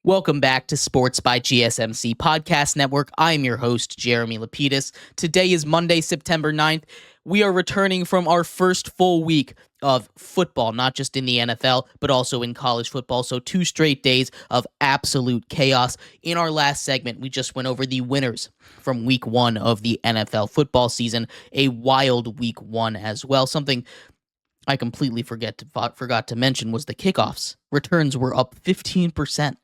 Welcome back to Sports by GSMC Podcast Network. I'm your host, Jeremy Lapidus. Today is Monday, September 9th. We are returning from our first full week of football, not just in the NFL, but also in college football. So 2 straight days of absolute chaos. In our last segment, we just went over the winners from week 1 of the NFL football season, a wild week 1 as well. Something I completely forgot to mention was the kickoffs. Returns were up 15%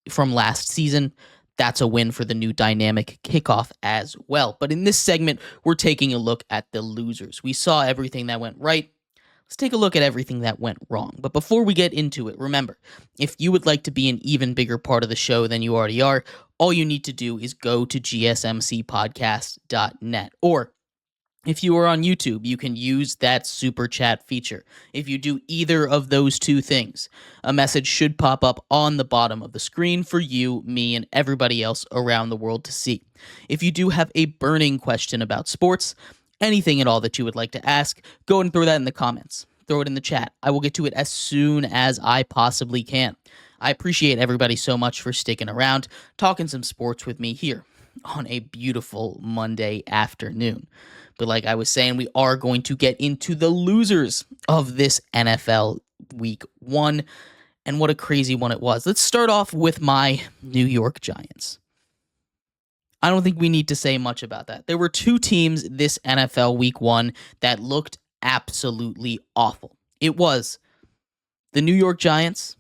from last season. That's a win for the new dynamic kickoff as well. But in this segment, we're taking a look at the losers. We saw everything that went right. Let's take a look at everything that went wrong. But before we get into it, remember, if you would like to be an even bigger part of the show than you already are, all you need to do is go to gsmcpodcast.net. Or if you are on YouTube, you can use that super chat feature. If you do either of those two things, a message should pop up on the bottom of the screen for you, me, and everybody else around the world to see. If you do have a burning question about sports, anything at all that you would like to ask, go and throw that in the comments. Throw it in the chat. I will get to it as soon as I possibly can. I appreciate everybody so much for sticking around, talking some sports with me here on a beautiful Monday afternoon. But like I was saying, we are going to get into the losers of this NFL Week 1, and what a crazy one it was. Let's start off with my New York Giants. I don't think we need to say much about that. There were 2 teams this NFL Week 1 that looked absolutely awful. It was the New York Giants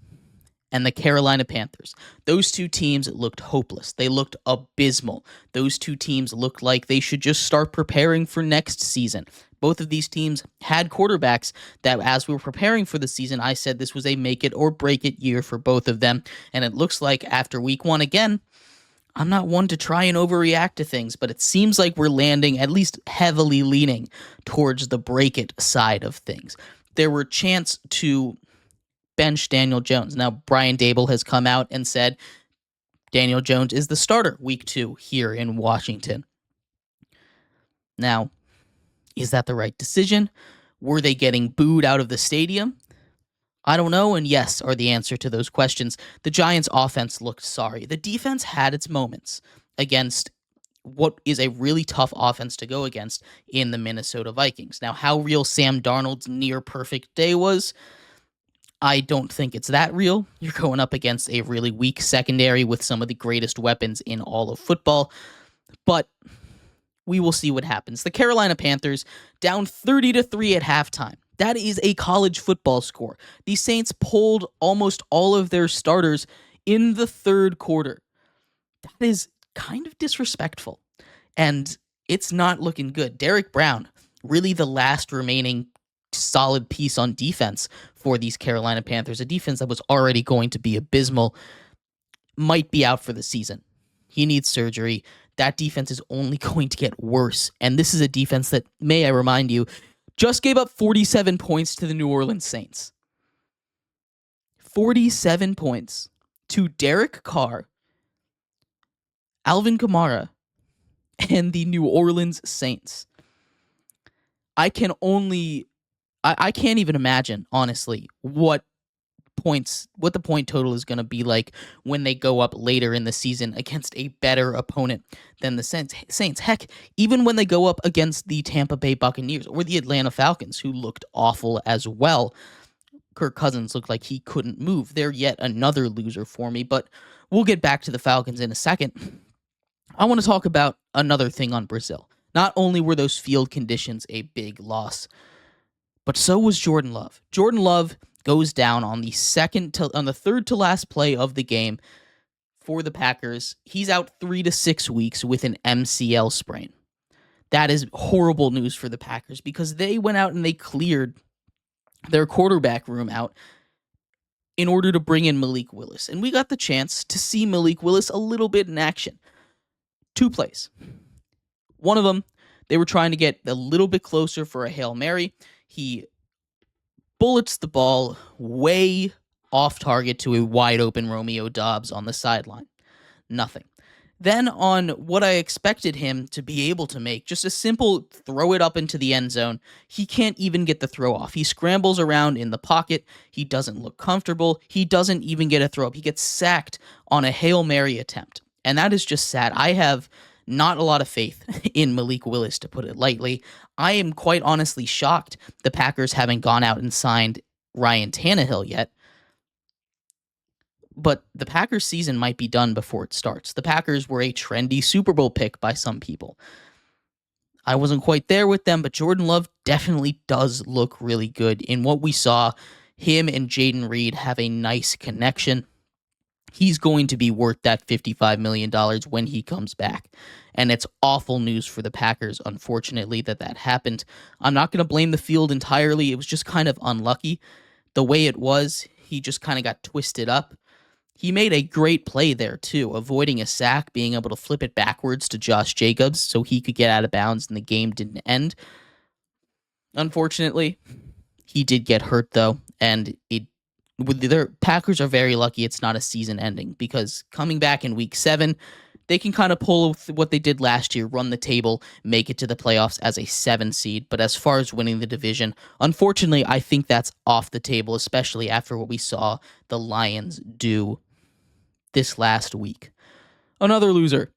and the Carolina Panthers. Those 2 teams looked hopeless. They looked abysmal. Those 2 teams looked like they should just start preparing for next season. Both of these teams had quarterbacks that, as we were preparing for the season, I said this was a make it or break it year for both of them. And it looks like after week 1 again, I'm not one to try and overreact to things, but it seems like we're landing, at least heavily leaning, towards the break it side of things. There were chants to bench Daniel Jones. Now, Brian Daboll has come out and said Daniel Jones is the starter week 2 here in Washington. Now, is that the right decision? Were they getting booed out of the stadium? I don't know, and yes are the answer to those questions. The Giants' offense looked sorry. The defense had its moments against what is a really tough offense to go against in the Minnesota Vikings. Now, how real Sam Darnold's near-perfect day was, I don't think it's that real. You're going up against a really weak secondary with some of the greatest weapons in all of football, but we will see what happens. The Carolina Panthers down 30-3 at halftime. That is a college football score. The Saints pulled almost all of their starters in the third quarter. That is kind of disrespectful, and it's not looking good. Derek Brown, really the last remaining solid piece on defense for these Carolina Panthers, a defense that was already going to be abysmal, might be out for the season. He needs surgery. That defense is only going to get worse, and this is a defense that, may I remind you, just gave up 47 points to the New Orleans Saints. 47 points to Derek Carr, Alvin Kamara, and the New Orleans Saints. I can't even imagine, honestly, what the point total is going to be like when they go up later in the season against a better opponent than the Saints. Heck, even when they go up against the Tampa Bay Buccaneers or the Atlanta Falcons, who looked awful as well. Kirk Cousins looked like he couldn't move. They're yet another loser for me, but we'll get back to the Falcons in a second. I want to talk about another thing on Brazil. Not only were those field conditions a big loss, but so was Jordan Love. Jordan Love goes down on the third to last play of the game for the Packers. He's out 3 to 6 weeks with an MCL sprain. That is horrible news for the Packers because they went out and they cleared their quarterback room out in order to bring in Malik Willis. And we got the chance to see Malik Willis a little bit in action. 2 plays. One of them, they were trying to get a little bit closer for a Hail Mary. He bullets the ball way off target to a wide open Romeo Doubs on the sideline. Nothing. Then on what I expected him to be able to make, just a simple throw it up into the end zone, he can't even get the throw off. He scrambles around in the pocket. He doesn't look comfortable. He doesn't even get a throw up. He gets sacked on a Hail Mary attempt. And that is just sad. I have not a lot of faith in Malik Willis, to put it lightly. I am quite honestly shocked the Packers haven't gone out and signed Ryan Tannehill yet. But the Packers season might be done before it starts. The Packers were a trendy Super Bowl pick by some people. I wasn't quite there with them, but Jordan Love definitely does look really good. In what we saw, him and Jaden Reed have a nice connection. He's going to be worth that $55 million when he comes back. And it's awful news for the Packers, unfortunately, that happened. I'm not going to blame the field entirely. It was just kind of unlucky. The way it was, he just kind of got twisted up. He made a great play there, too, avoiding a sack, being able to flip it backwards to Josh Jacobs so he could get out of bounds and the game didn't end. Unfortunately, he did get hurt, though, and the Packers are very lucky it's not a season ending, because coming back in week 7, they can kind of pull what they did last year, run the table, make it to the playoffs as a 7 seed. But as far as winning the division, unfortunately, I think that's off the table, especially after what we saw the Lions do this last week. Another loser,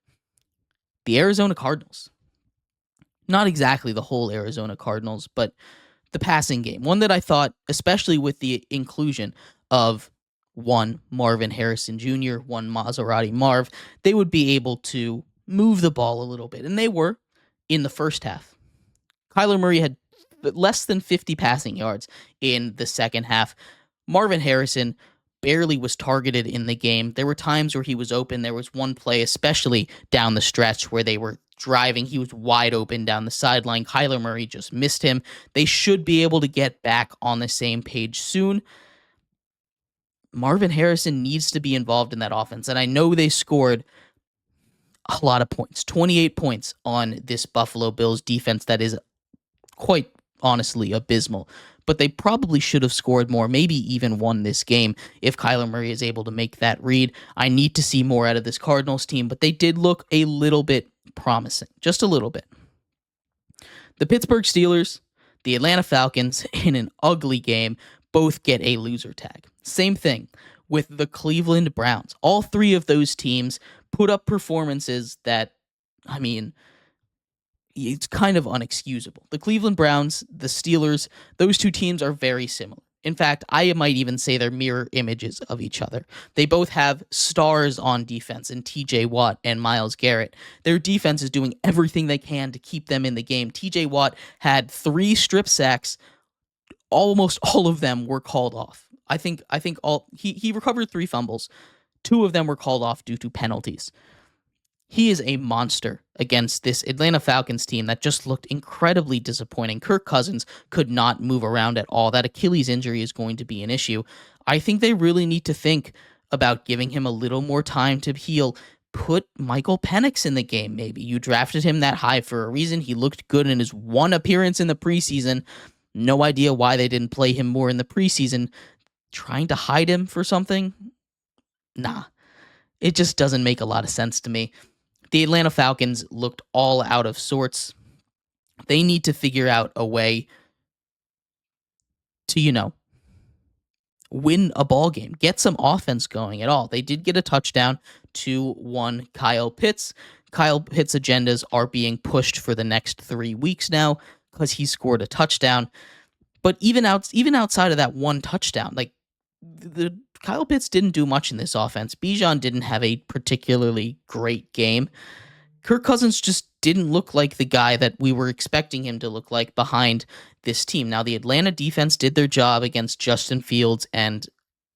the Arizona Cardinals. Not exactly the whole Arizona Cardinals, but the passing game. One that I thought, especially with the inclusion of one Marvin Harrison Jr., one Maserati Marv, they would be able to move the ball a little bit. And they were in the first half. Kyler Murray had less than 50 passing yards in the second half. Marvin Harrison barely was targeted in the game. There were times where he was open. There was one play, especially down the stretch, where they were driving. He was wide open down the sideline. Kyler Murray just missed him. They should be able to get back on the same page soon. Marvin Harrison needs to be involved in that offense, and I know they scored a lot of points, 28 points on this Buffalo Bills defense that is quite honestly abysmal. But they probably should have scored more, maybe even won this game if Kyler Murray is able to make that read. I need to see more out of this Cardinals team, but they did look a little bit promising, just a little bit. The Pittsburgh Steelers, the Atlanta Falcons, in an ugly game, both get a loser tag. Same thing with the Cleveland Browns. All three of those teams put up performances that, I mean, it's kind of unexcusable. The Cleveland Browns, the Steelers, those two teams are very similar. In fact, I might even say they're mirror images of each other. They both have stars on defense in TJ Watt and Myles Garrett. Their defense is doing everything they can to keep them in the game. TJ Watt had 3 strip sacks. Almost all of them were called off. I think he recovered 3 fumbles. 2 of them were called off due to penalties. He is a monster against this Atlanta Falcons team that just looked incredibly disappointing. Kirk Cousins could not move around at all. That Achilles injury is going to be an issue. I think they really need to think about giving him a little more time to heal. Put Michael Penix in the game, maybe. You drafted him that high for a reason. He looked good in his one appearance in the preseason. No idea why they didn't play him more in the preseason. Trying to hide him for something? Nah. It just doesn't make a lot of sense to me. The Atlanta Falcons looked all out of sorts. They need to figure out a way to, win a ball game, get some offense going at all. They did get a touchdown to one Kyle Pitts. Kyle Pitts' agendas are being pushed for the next 3 weeks now because he scored a touchdown. But even outside of that one touchdown, like the Kyle Pitts didn't do much in this offense. Bijan didn't have a particularly great game. Kirk Cousins just didn't look like the guy that we were expecting him to look like behind this team. Now, the Atlanta defense did their job against Justin Fields and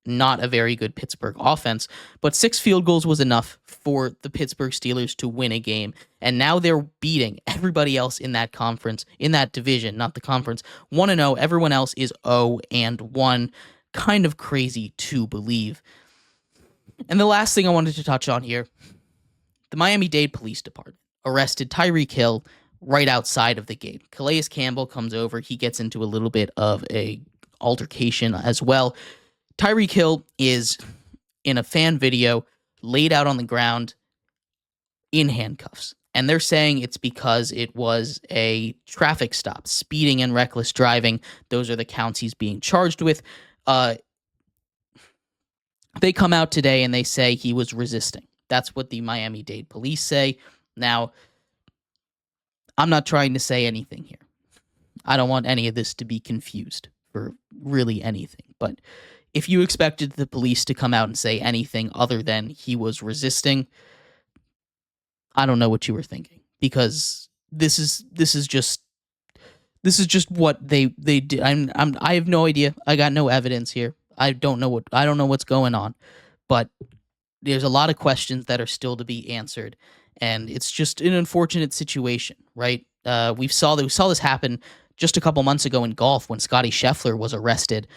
not a very good Pittsburgh offense, but 6 field goals was enough for the Pittsburgh Steelers to win a game. And now they're beating everybody else in that conference, in that division, not the conference, 1-0. Everyone else is 0-1. Kind of crazy to believe. And the last thing I wanted to touch on here, the Miami-Dade Police Department arrested Tyreek Hill right outside of the game. Calais Campbell comes over. He gets into a little bit of a altercation as well. Tyreek Hill is in a fan video laid out on the ground, in handcuffs. And they're saying it's because it was a traffic stop, speeding and reckless driving. Those are the counts he's being charged with. They come out today and they say he was resisting. That's what the Miami-Dade police say. Now, I'm not trying to say anything here. I don't want any of this to be confused for really anything. But if you expected the police to come out and say anything other than he was resisting, I don't know what you were thinking, because this is just what they did. I have no idea. I got no evidence here. I don't know what's going on, but there's a lot of questions that are still to be answered, and it's just an unfortunate situation, right? We saw this happen just a couple months ago in golf when Scotty Scheffler was arrested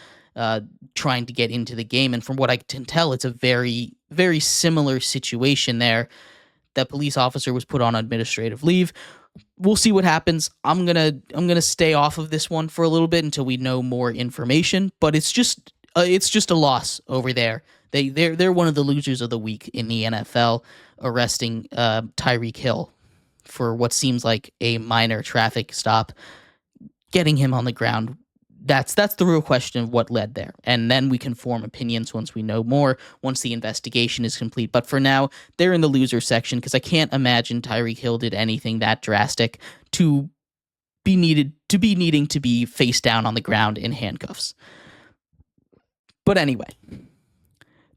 trying to get into the game, and from what I can tell, it's a very, very similar situation there. That police officer was put on administrative leave. We'll see what happens. I'm gonna stay off of this one for a little bit until we know more information. But it's just a loss over there. They're one of the losers of the week in the NFL, arresting Tyreek Hill for what seems like a minor traffic stop, getting him on the ground. That's the real question of what led there. And then we can form opinions once we know more, once the investigation is complete. But for now, they're in the loser section, because I can't imagine Tyreek Hill did anything that drastic to be needing to be face down on the ground in handcuffs. But anyway,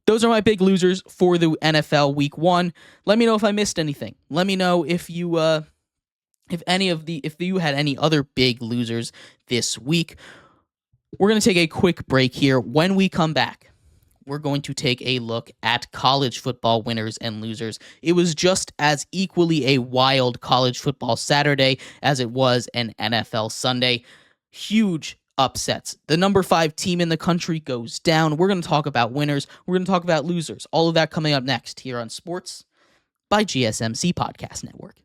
those are my big losers for the NFL Week 1. Let me know if I missed anything. Let me know if you if you had any other big losers this week. We're going to take a quick break here. When we come back, we're going to take a look at college football winners and losers. It was just as equally a wild college football Saturday as it was an NFL Sunday. Huge upsets. The number 5 team in the country goes down. We're going to talk about winners. We're going to talk about losers. All of that coming up next here on Sports by GSMC Podcast Network.